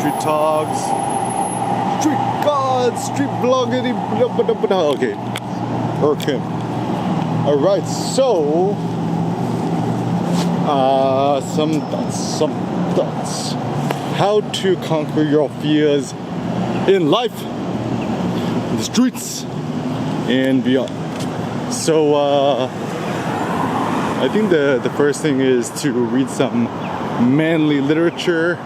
street talks, street gods, street vlogging. Okay. All right. So, some thoughts. How to conquer your fears in life, in the streets, and beyond. So, I think the first thing is to read some manly literature.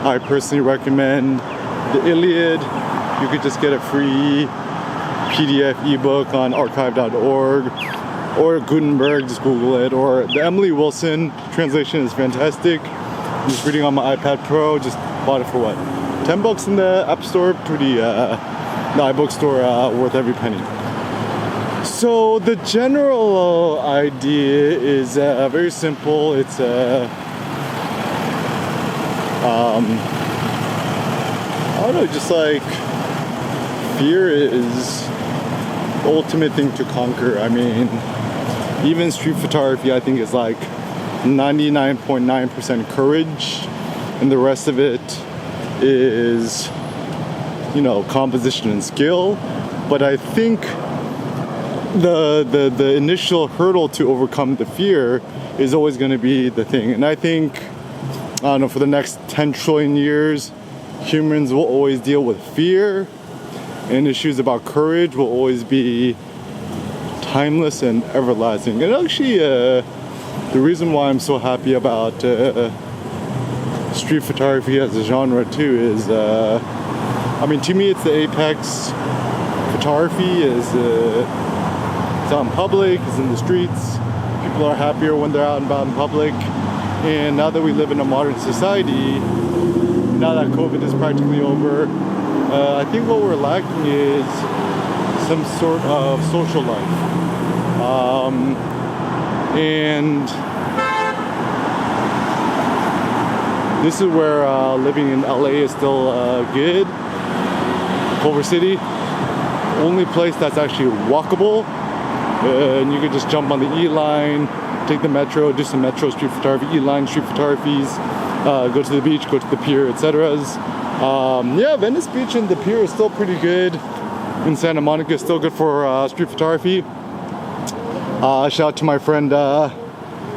I personally recommend the Iliad. You could just get a free PDF ebook on archive.org, or Gutenberg, just Google it, or the Emily Wilson translation is fantastic. I'm just reading on my iPad Pro, just bought it for what? $10 in the App Store, the iBook store, worth every penny. So the general idea is very simple. It's I don't know, just like fear is the ultimate thing to conquer. I mean, even street photography, I think, is like 99.9% courage, and the rest of it is, composition and skill. But I think the initial hurdle to overcome the fear is always going to be the thing. And I think, for the next 10 trillion years, humans will always deal with fear, and issues about courage will always be timeless and everlasting. And actually, the reason why I'm so happy about street photography as a genre too is, to me it's the apex. Photography is it's out in public, it's in the streets. People are happier when they're out and about in public. And now that we live in a modern society, now that COVID is practically over, I think what we're lacking is some sort of social life. And this is where living in LA is still good. Culver City, only place that's actually walkable. And you could just jump on the E-line, take the metro, do some metro street photography, E-line street photographies, go to the beach, go to the pier, etc. Venice Beach and the pier is still pretty good. In Santa Monica, still good for street photography. Shout out to my friend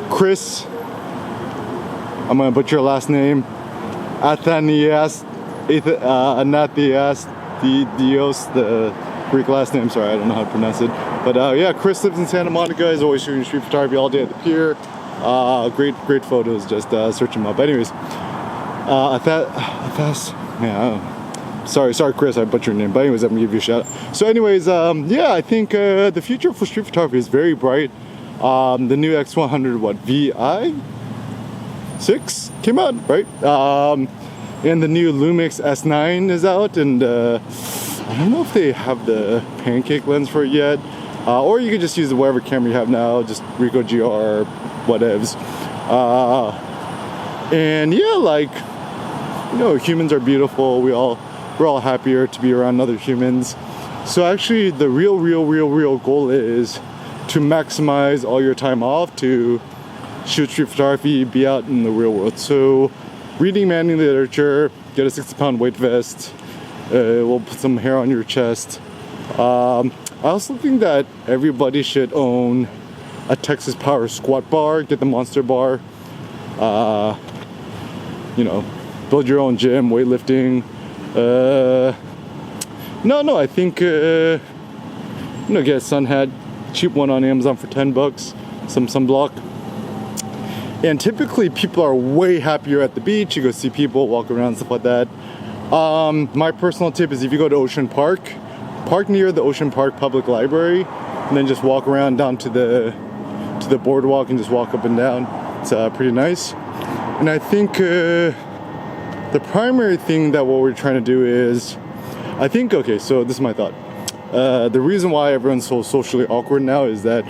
Chris. I'm gonna butcher your last name. Athanasios, the Greek last name. Sorry, I don't know how to pronounce it. But Chris lives in Santa Monica. He's always shooting street photography all day at the pier. Great photos. Just search him up. Anyways, Sorry, Chris, I butchered your name. But anyways, I'm gonna give you a shout out. So anyways, I think the future for street photography is very bright. The new X100 VI6 came out, right? And the new Lumix S9 is out, and I don't know if they have the pancake lens for it yet. Or you could just use whatever camera you have now, just Ricoh GR, whatevs. Humans are beautiful. We're all happier to be around other humans. So actually, the real goal is to maximize all your time off to shoot street photography, be out in the real world. So reading manly literature, get a 60-pound weight vest, will put some hair on your chest. I also think that everybody should own a Texas Power squat bar, get the Monster bar, build your own gym, weightlifting. I think, get a sun hat, cheap one on Amazon for $10, some sunblock. And typically people are way happier at the beach. You go see people, walk around, stuff like that. My personal tip is if you go to Ocean Park, park near the Ocean Park Public Library, and then just walk around down to the boardwalk and just walk up and down. It's pretty nice. And I think the primary thing that what we're trying to do is, so this is my thought. The reason why everyone's so socially awkward now is that,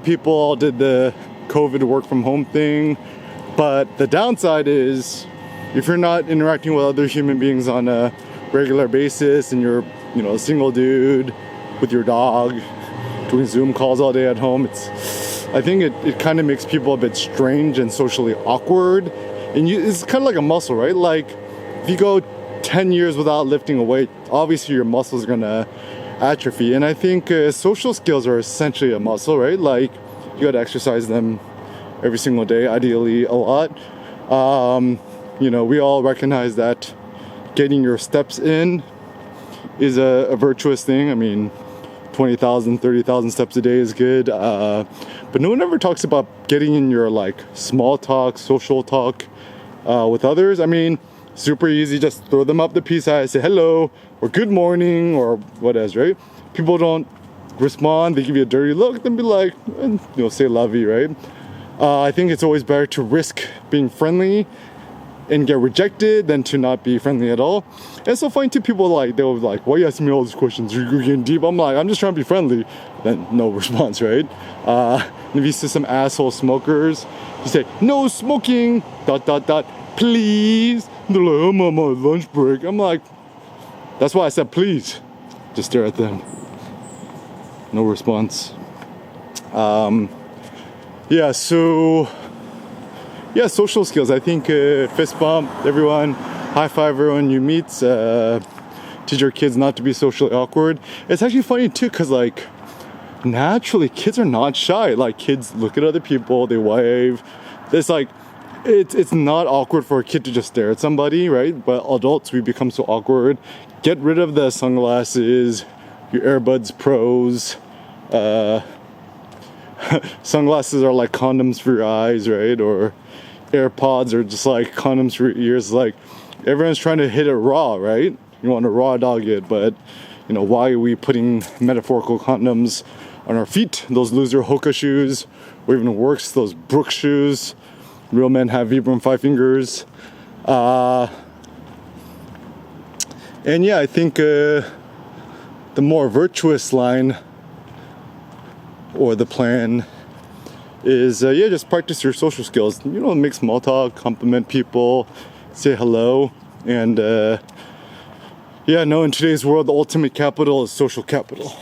people all did the COVID work from home thing, but the downside is if you're not interacting with other human beings on a regular basis and you're, a single dude with your dog doing Zoom calls all day at home, I think it kind of makes people a bit strange and socially awkward. And it's kind of like a muscle, right? Like if you go 10 10 years without lifting a weight, obviously your muscles are gonna atrophy. And I think social skills are essentially a muscle, right? Like you gotta exercise them every single day, ideally a lot. We all recognize that getting your steps in is a virtuous thing. I mean, 20,000, 30,000 steps a day is good. But no one ever talks about getting in your like small talk, social talk with others. I mean, super easy. Just throw them up the peace sign, say hello or good morning or what else, right? People don't respond. They give you a dirty look, then be like, say lovey, right? I think it's always better to risk being friendly and get rejected than to not be friendly at all. And so funny too, people like, they'll be like, why are you asking me all these questions? You're getting deep. I'm like, I'm just trying to be friendly. Then no response, right? If you see some asshole smokers, you say, no smoking, ... please. They're like, I'm on my lunch break. I'm like, that's why I said please. Just stare at them. No response. Social skills. I think fist bump everyone, high five everyone you meet. Teach your kids not to be socially awkward. It's actually funny too, because like naturally kids are not shy. Like kids look at other people, they wave. It's like it's not awkward for a kid to just stare at somebody, right? But adults, we become so awkward. Get rid of the sunglasses, your AirBuds Pros. Sunglasses are like condoms for your eyes, right? Or AirPods are just like condoms for your ears. Like everyone's trying to hit it raw, right? You want to raw dog it, but why are we putting metaphorical condoms on our feet? Those loser Hoka shoes, or even worse, those Brooks shoes. Real men have Vibram 5 fingers. I think the more virtuous line or the plan is just practice your social skills. Make small talk, compliment people, say hello, and in today's world, the ultimate capital is social capital.